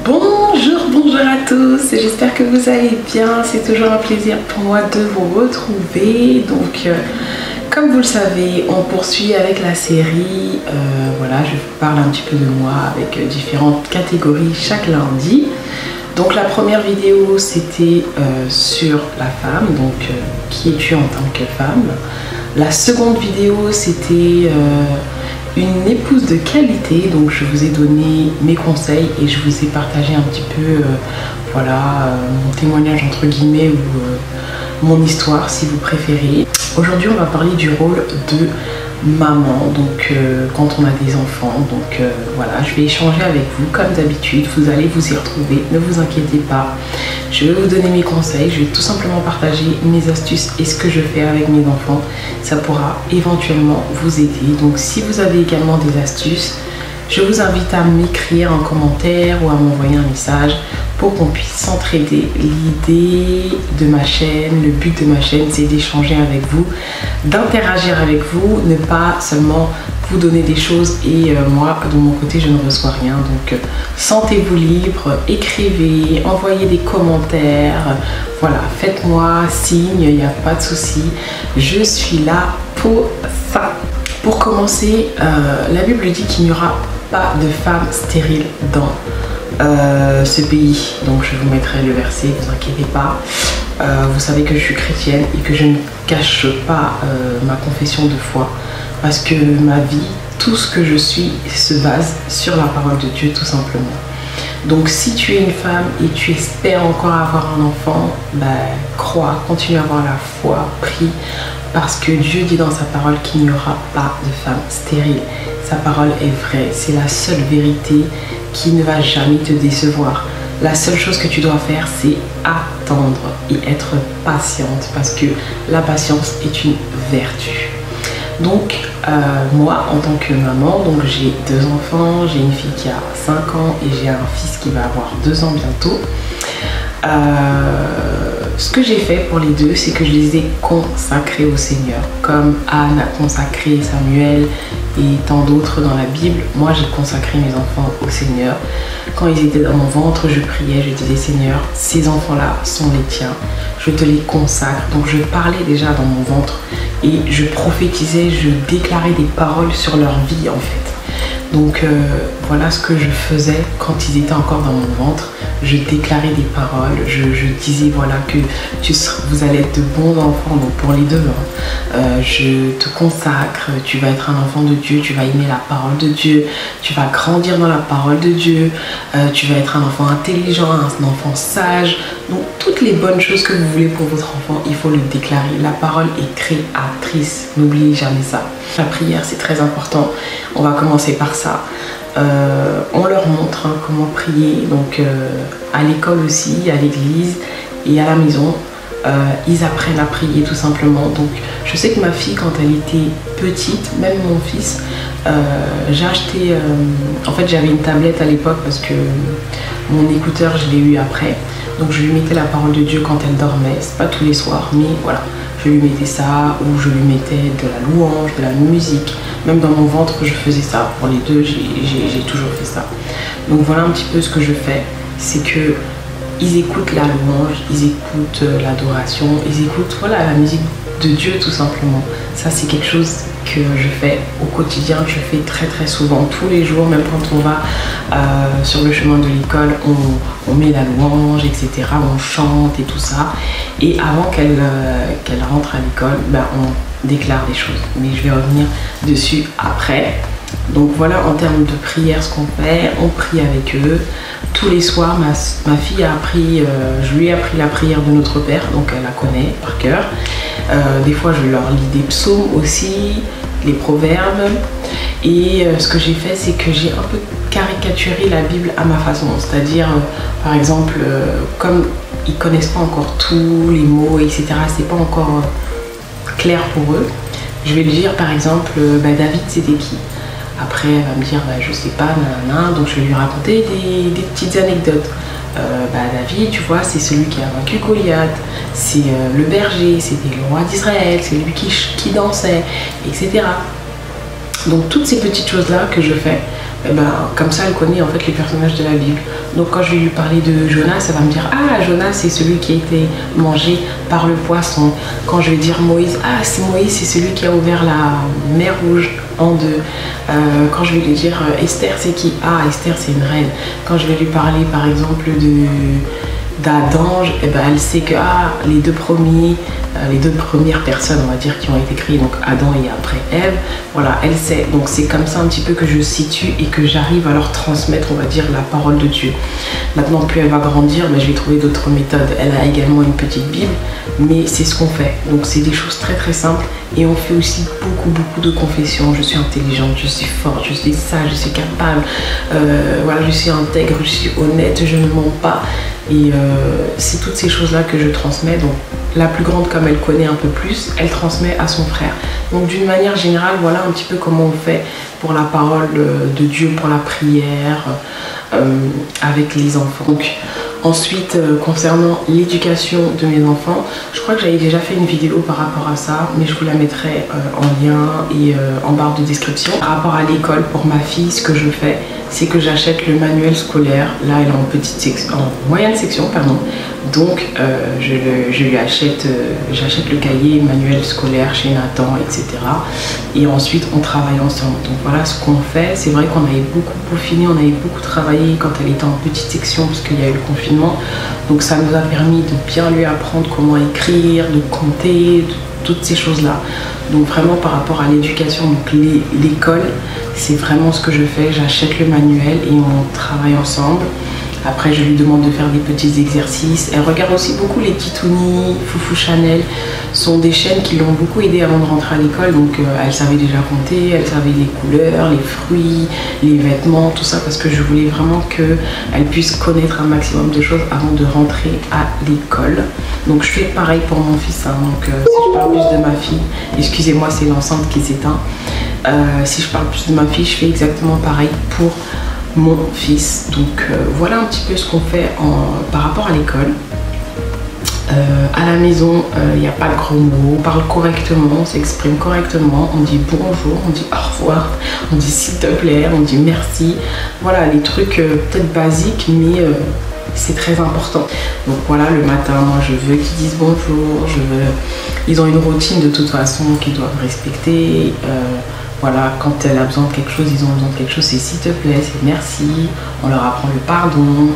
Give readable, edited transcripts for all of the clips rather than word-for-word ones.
Bonjour à tous, j'espère que vous allez bien. C'est toujours un plaisir pour moi de vous retrouver. Donc comme vous le savez, on poursuit avec la série. Voilà, je vous parle un petit peu de moi avec différentes catégories chaque lundi. Donc la première vidéo c'était sur la femme, donc qui es-tu en tant que femme. La seconde vidéo c'était une épouse de qualité, donc je vous ai donné mes conseils et je vous ai partagé un petit peu voilà, mon témoignage entre guillemets ou mon histoire si vous préférez. Aujourd'hui on va parler du rôle de maman, donc quand on a des enfants. Donc voilà, je vais échanger avec vous comme d'habitude, vous allez vous y retrouver, ne vous inquiétez pas. Je vais vous donner mes conseils, je vais tout simplement partager mes astuces et ce que je fais avec mes enfants. Ça pourra éventuellement vous aider. Donc si vous avez également des astuces, je vous invite à m'écrire en commentaire ou à m'envoyer un message pour qu'on puisse s'entraider. L'idée de ma chaîne, le but de ma chaîne, c'est d'échanger avec vous, d'interagir avec vous, ne pas seulement vous donner des choses et moi de mon côté je ne reçois rien. Donc sentez-vous libre, écrivez, envoyez des commentaires, voilà, faites-moi signe, il n'y a pas de souci, je suis là pour ça. Pour commencer, la Bible dit qu'il n'y aura pas de femme stérile dans ce pays. Donc je vous mettrai le verset, ne vous inquiétez pas. Vous savez que je suis chrétienne et que je ne cache pas ma confession de foi, parce que ma vie, tout ce que je suis se base sur la parole de Dieu tout simplement. Donc si tu es une femme et tu espères encore avoir un enfant, bah, crois, continue à avoir la foi, prie, parce que Dieu dit dans sa parole qu'il n'y aura pas de femme stérile. Sa parole est vraie, c'est la seule vérité qui ne va jamais te décevoir. La seule chose que tu dois faire, c'est attendre et être patiente, parce que la patience est une vertu. Donc moi en tant que maman, donc j'ai 2 enfants, j'ai une fille qui a 5 ans et j'ai un fils qui va avoir 2 ans bientôt. Ce que j'ai fait pour les deux, c'est que je les ai consacrés au Seigneur, comme Anne a consacré Samuel et tant d'autres dans la Bible. Moi j'ai consacré mes enfants au Seigneur. Quand ils étaient dans mon ventre, je priais, je disais Seigneur, ces enfants-là sont les tiens, je te les consacre. Donc je parlais déjà dans mon ventre et je prophétisais, je déclarais des paroles sur leur vie en fait. Donc voilà ce que je faisais quand ils étaient encore dans mon ventre. Je déclarais des paroles, je disais voilà que vous allez être de bons enfants, donc pour les deux. Je te consacre, tu vas être un enfant de Dieu, tu vas aimer la parole de Dieu, tu vas grandir dans la parole de Dieu, tu vas être un enfant intelligent, un enfant sage. Donc toutes les bonnes choses que vous voulez pour votre enfant, il faut le déclarer. La parole est créatrice, n'oubliez jamais ça. La prière, c'est très important. On va commencer par ça. On leur montre comment prier, donc à l'école aussi, à l'église et à la maison. Ils apprennent à prier tout simplement. Donc je sais que ma fille, quand elle était petite, même mon fils, j'ai acheté, en fait j'avais une tablette à l'époque parce que mon écouteur je l'ai eu après, donc je lui mettais la parole de Dieu quand elle dormait. C'est pas tous les soirs, mais voilà, je lui mettais ça, ou je lui mettais de la louange, de la musique. Même dans mon ventre je faisais ça. Pour les deux, j'ai toujours fait ça. Donc voilà un petit peu ce que je fais, c'est que ils écoutent la louange, ils écoutent l'adoration, ils écoutent voilà, la musique de Dieu tout simplement. Ça c'est quelque chose que je fais au quotidien, que je fais très souvent, tous les jours, même quand on va sur le chemin de l'école, on met la louange, etc. On chante et tout ça. Et avant qu'elle rentre à l'école, ben, on déclare des choses. Mais je vais revenir dessus après. Donc voilà en termes de prière ce qu'on fait, on prie avec eux. Tous les soirs, ma fille a appris, je lui ai appris la prière de Notre Père, donc elle la connaît par cœur. Des fois je leur lis des psaumes aussi, les proverbes. Et ce que j'ai fait, c'est que j'ai un peu caricaturé la Bible à ma façon. C'est-à-dire, par exemple, comme ils connaissent pas encore tous les mots, etc., c'est pas encore clair pour eux, je vais lui dire par exemple, David c'était qui? Après, elle va me dire, je sais pas, nanana. Donc je vais lui raconter des petites anecdotes. David, tu vois, c'est celui qui a vaincu Goliath, c'est le berger, c'était le roi d'Israël, c'est lui qui dansait, etc. Donc toutes ces petites choses-là que je fais et ben, comme ça elle connaît en fait les personnages de la Bible. Donc quand je vais lui parler de Jonas, elle va me dire ah, Jonas c'est celui qui a été mangé par le poisson. Quand je vais dire Moïse, ah c'est Moïse, c'est celui qui a ouvert la mer Rouge en deux. Quand je vais lui dire Esther c'est qui? Ah, Esther c'est une reine. Quand je vais lui parler par exemple d'Adam, et ben elle sait que ah, les deux premières personnes, on va dire, qui ont été créées, donc Adam et après Ève, voilà, elle sait. Donc c'est comme ça un petit peu que je situe et que j'arrive à leur transmettre, on va dire, la parole de Dieu. Maintenant, plus elle va grandir, ben, je vais trouver d'autres méthodes. Elle a également une petite Bible, mais c'est ce qu'on fait. Donc c'est des choses très très simples et on fait aussi beaucoup de confessions. Je suis intelligente, je suis forte, je suis sage, je suis capable, voilà, je suis intègre, je suis honnête, je ne mens pas. Et c'est toutes ces choses-là que je transmets. Donc la plus grande, comme elle connaît un peu plus, elle transmet à son frère. Donc d'une manière générale, voilà un petit peu comment on fait pour la parole de Dieu, pour la prière avec les enfants. Donc ensuite, concernant l'éducation de mes enfants, je crois que j'avais déjà fait une vidéo par rapport à ça, mais je vous la mettrai en lien et en barre de description. Par rapport à l'école, pour ma fille, ce que je fais, c'est que j'achète le manuel scolaire. Là, elle est en petite section, en moyenne section, pardon. Donc, je lui achète, j'achète le cahier manuel scolaire chez Nathan, etc. Et ensuite, on travaille ensemble. Donc voilà ce qu'on fait. C'est vrai qu'on avait beaucoup peaufiné, on avait beaucoup travaillé quand elle était en petite section, parce qu'il y a eu le confinement. Donc ça nous a permis de bien lui apprendre comment écrire, de compter, toutes ces choses-là. Donc vraiment par rapport à l'éducation, donc l'école, c'est vraiment ce que je fais. J'achète le manuel et on travaille ensemble. Après, je lui demande de faire des petits exercices. Elle regarde aussi beaucoup les Kitouni, Foufou Chanel. Ce sont des chaînes qui l'ont beaucoup aidée avant de rentrer à l'école. Donc, elle savait déjà compter, elle savait les couleurs, les fruits, les vêtements, tout ça. Parce que je voulais vraiment qu'elle puisse connaître un maximum de choses avant de rentrer à l'école. Donc, je fais pareil pour mon fils. Hein. Donc, si je parle plus de ma fille, excusez-moi, c'est l'enceinte qui s'éteint. Si je parle plus de ma fille, je fais exactement pareil pour mon fils. Donc voilà un petit peu ce qu'on fait par rapport à l'école. À la maison, il n'y a pas de gros mots, on parle correctement, on s'exprime correctement, on dit bonjour, on dit au revoir, on dit s'il te plaît, on dit merci. Voilà les trucs peut-être basiques, mais c'est très important. Donc voilà, le matin, moi je veux qu'ils disent bonjour, ils ont une routine de toute façon qu'ils doivent respecter. Voilà, quand elle a besoin de quelque chose, ils ont besoin de quelque chose, c'est s'il te plaît, c'est merci. On leur apprend le pardon,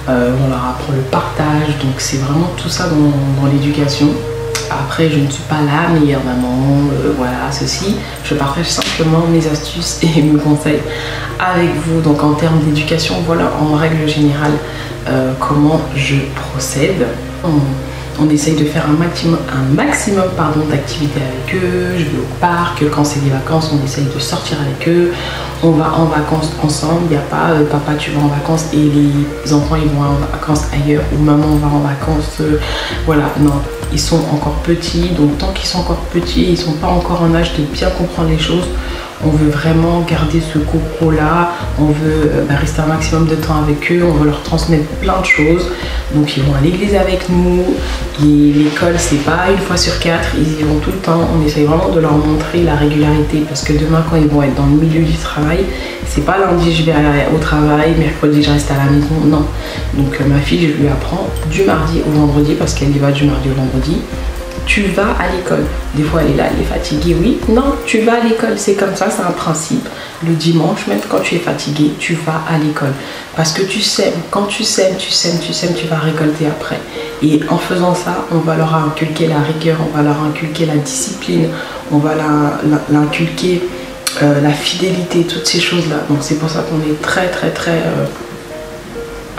on leur apprend le partage. Donc c'est vraiment tout ça dans l'éducation. Après, je ne suis pas la meilleure maman, voilà, ceci. Je partage simplement mes astuces et mes conseils avec vous. Donc en termes d'éducation, voilà en règle générale comment je procède. On essaye de faire un maximum d'activités avec eux. Je vais au parc, quand c'est des vacances, on essaye de sortir avec eux. On va en vacances ensemble. Il n'y a pas papa tu vas en vacances et les enfants ils vont en vacances ailleurs, ou maman va en vacances. Voilà, non, ils sont encore petits. Donc tant qu'ils sont encore petits, ils ne sont pas encore en âge de bien comprendre les choses. On veut vraiment garder ce coco là, on veut rester un maximum de temps avec eux, on veut leur transmettre plein de choses. Donc ils vont à l'église avec nous, l'école c'est pas une fois sur 4, ils y vont tout le temps. On essaye vraiment de leur montrer la régularité, parce que demain quand ils vont être dans le milieu du travail, c'est pas lundi je vais au travail, mercredi je reste à la maison, non. Donc ma fille, je lui apprends du mardi au vendredi, parce qu'elle y va du mardi au vendredi. Tu vas à l'école. Des fois elle est là, elle est fatiguée, oui. Non, tu vas à l'école, c'est comme ça, c'est un principe. Le dimanche, même quand tu es fatigué, tu vas à l'école. Parce que tu sèmes, quand tu sèmes, tu vas récolter après. Et en faisant ça, on va leur inculquer la rigueur, on va leur inculquer la discipline, on va l'inculquer la fidélité, toutes ces choses-là. Donc c'est pour ça qu'on est très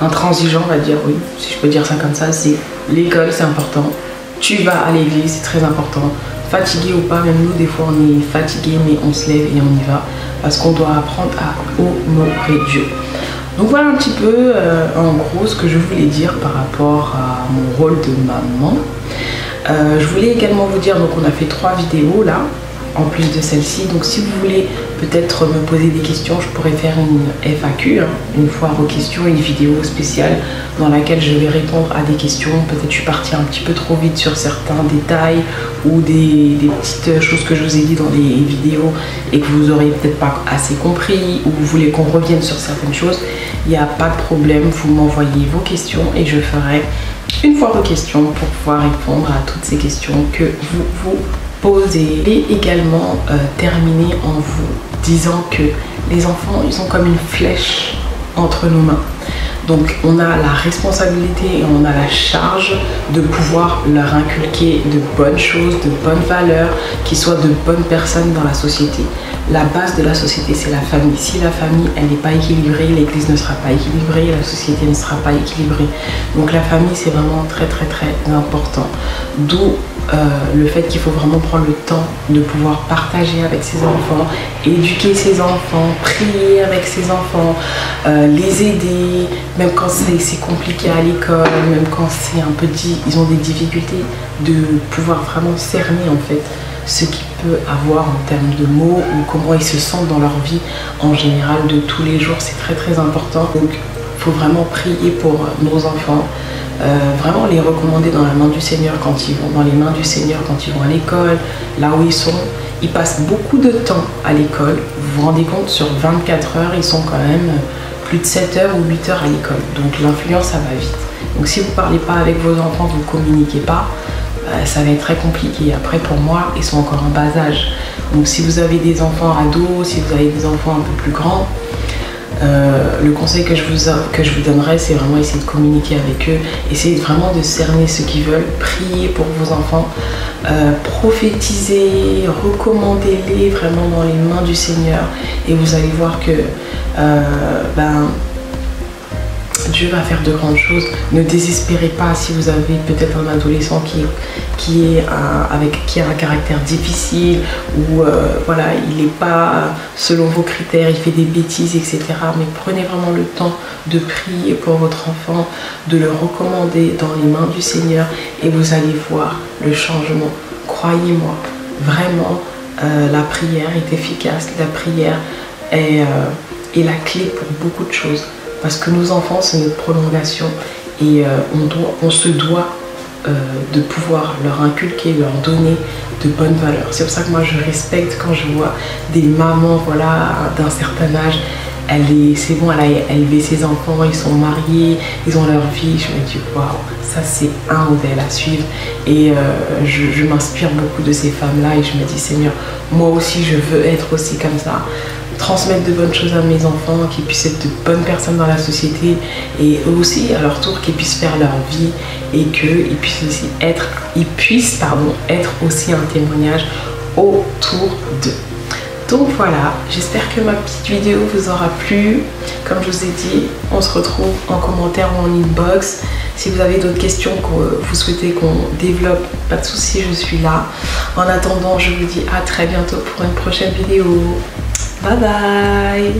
intransigeant, on va dire, oui, si je peux dire ça comme ça. C'est l'école, c'est important. Tu vas à l'église, c'est très important. Fatigué ou pas, même nous des fois on est fatigué, mais on se lève et on y va, parce qu'on doit apprendre à honorer Dieu. Donc voilà un petit peu en gros ce que je voulais dire par rapport à mon rôle de maman. Je voulais également vous dire, donc on a fait 3 vidéos là. en plus de celle-ci. Donc si vous voulez peut-être me poser des questions, je pourrais faire une FAQ, une foire aux questions, une vidéo spéciale dans laquelle je vais répondre à des questions. Peut-être je suis partie un petit peu trop vite sur certains détails ou des petites choses que je vous ai dit dans les vidéos et que vous auriez peut-être pas assez compris, ou vous voulez qu'on revienne sur certaines choses. Il n'y a pas de problème, vous m'envoyez vos questions et je ferai une foire aux questions pour pouvoir répondre à toutes ces questions que vous posez. Et également terminer en vous disant que les enfants, ils sont comme une flèche entre nos mains. Donc on a la responsabilité et on a la charge de pouvoir leur inculquer de bonnes choses, de bonnes valeurs, qu'ils soient de bonnes personnes dans la société. La base de la société, c'est la famille. Si la famille, elle n'est pas équilibrée, l'église ne sera pas équilibrée, la société ne sera pas équilibrée. Donc la famille, c'est vraiment très très très important. D'où le fait qu'il faut vraiment prendre le temps de pouvoir partager avec ses enfants, éduquer ses enfants, prier avec ses enfants, les aider, même quand c'est compliqué à l'école, même quand c'est un peu ils ont des difficultés, de pouvoir vraiment cerner en fait ce qu'il peut avoir en termes de mots ou comment ils se sentent dans leur vie en général de tous les jours. C'est très très important. Donc il faut vraiment prier pour nos enfants. Vraiment les recommander dans la main du Seigneur quand ils vont dans les mains du Seigneur quand ils vont à l'école, là où ils sont. Ils passent beaucoup de temps à l'école. Vous vous rendez compte, sur 24 heures, ils sont quand même plus de 7 heures ou 8 heures à l'école. Donc l'influence, ça va vite. Donc si vous ne parlez pas avec vos enfants, vous ne communiquez pas, ça va être très compliqué. Après, pour moi, ils sont encore en bas âge. Donc si vous avez des enfants ados, si vous avez des enfants un peu plus grands, le conseil que je vous donnerais, c'est vraiment essayer de communiquer avec eux, essayer vraiment de cerner ce qu'ils veulent, prier pour vos enfants, prophétiser, recommandez-les vraiment dans les mains du Seigneur, et vous allez voir que Dieu va faire de grandes choses. Ne désespérez pas si vous avez peut-être un adolescent qui a un caractère difficile, ou voilà, il n'est pas selon vos critères, il fait des bêtises, etc. Mais prenez vraiment le temps de prier pour votre enfant, de le recommander dans les mains du Seigneur, et vous allez voir le changement. Croyez-moi, vraiment, la prière est efficace, la prière est la clé pour beaucoup de choses. Parce que nos enfants, c'est notre prolongation, et on se doit de pouvoir leur inculquer, leur donner de bonnes valeurs. C'est pour ça que moi je respecte quand je vois des mamans, voilà, d'un certain âge, c'est bon, elle a élevé ses enfants, ils sont mariés, ils ont leur vie. Je me dis waouh, ça c'est un modèle à suivre, et je m'inspire beaucoup de ces femmes-là, et je me dis Seigneur, moi aussi je veux être aussi comme ça. Transmettre de bonnes choses à mes enfants, qu'ils puissent être de bonnes personnes dans la société, et eux aussi à leur tour qu'ils puissent faire leur vie, et qu'ils puissent aussi être aussi un témoignage autour d'eux. Donc voilà, j'espère que ma petite vidéo vous aura plu. Comme je vous ai dit, on se retrouve en commentaire ou en inbox. Si vous avez d'autres questions que vous souhaitez qu'on développe, pas de souci, je suis là. En attendant, je vous dis à très bientôt pour une prochaine vidéo. Bye bye.